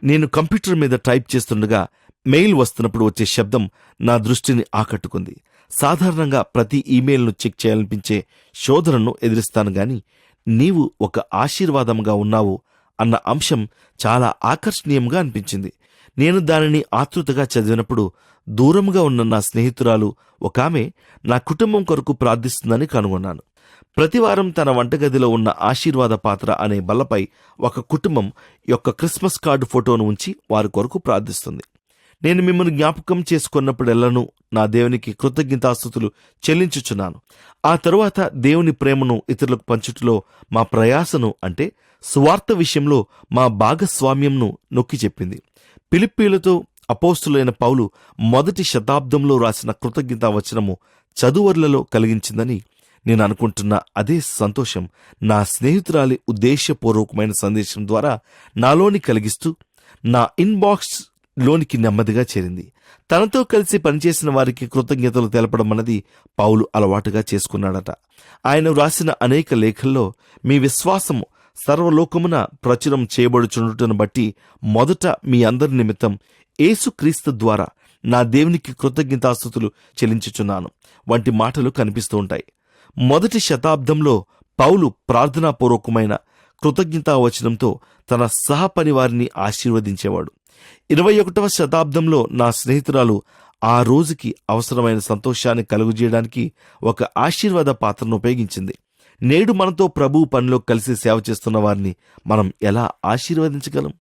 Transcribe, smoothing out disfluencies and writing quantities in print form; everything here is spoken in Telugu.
నేను కంప్యూటర్ మీద టైప్ చేస్తుండగా మెయిల్ వస్తున్నప్పుడు వచ్చే శబ్దం నా దృష్టిని ఆకట్టుకుంది. సాధారణంగా ప్రతి ఇమెయిల్ను చెక్ చేయాలనిపించే శోధనను ఎదిరిస్తాను గాని నీవు ఒక ఆశీర్వాదంగా ఉన్నావు అన్న అంశం చాలా ఆకర్షణీయంగా అనిపించింది. నేను దానిని ఆతృతగా చదివినప్పుడు దూరంగా ఉన్న నా స్నేహితురాలు ఒకామె నా కుటుంబం కొరకు ప్రార్థిస్తుందని కనుగొన్నాను. ప్రతివారం తన వంటగదిలో ఉన్న ఆశీర్వాద పాత్ర అనే బల్లపై ఒక కుటుంబం యొక్క క్రిస్మస్ కార్డు ఫోటోను ఉంచి వారి కొరకు ప్రార్థిస్తుంది. నేను మిమ్మల్ని జ్ఞాపకం చేసుకున్నప్పుడెల్లను నా దేవునికి కృతజ్ఞతాస్తుతులు చెల్లించుచున్నాను. ఆ తరువాత దేవుని ప్రేమను ఇతరులకు పంచుటలో మా ప్రయాసను అంటే సువార్త విషయంలో మా భాగస్వామ్యంను నొక్కి చెప్పింది. ఫిలిప్పీలతో అపోస్తులైన పౌలు మొదటి శతాబ్దంలో రాసిన కృతజ్ఞతా వచనము చదువర్లలో కలిగించిందని నేను అనుకుంటున్న అదే సంతోషం నా స్నేహితురాలి ఉద్దేశపూర్వకమైన సందేశం ద్వారా నాలోని కలిగిస్తూ నా ఇన్బాక్స్ లోనికి నెమ్మదిగా చేరింది. తనతో కలిసి పనిచేసిన వారికి కృతజ్ఞతలు తెలపడం అన్నది పౌలు అలవాటుగా చేసుకున్నాడట. ఆయన వ్రాసిన అనేక లేఖల్లో మీ విశ్వాసము సర్వలోకమున ప్రచురం చేయబడుచుండుటను బట్టి మొదట మీ అందరి నిమిత్తం యేసుక్రీస్తు ద్వారా నా దేవునికి కృతజ్ఞతాస్తుతులు చెల్లించుచున్నాను వంటి మాటలు కనిపిస్తూ ఉంటాయి. మొదటి శతాబ్దంలో పౌలు ప్రార్థనాపూర్వకమైన కృతజ్ఞతావచనంతో తన సహపరివారిని ఆశీర్వదించేవాడు. 21వ శతాబ్దంలో నా స్నేహితురాలు ఆ రోజుకి అవసరమైన సంతోషాన్ని కలుగజేయడానికి ఒక ఆశీర్వాద పాత్రను ఉపయోగించింది. నేడు మనతో ప్రభువు పనిలో కలిసి సేవ చేస్తున్న వారిని మనం ఎలా ఆశీర్వదించగలం?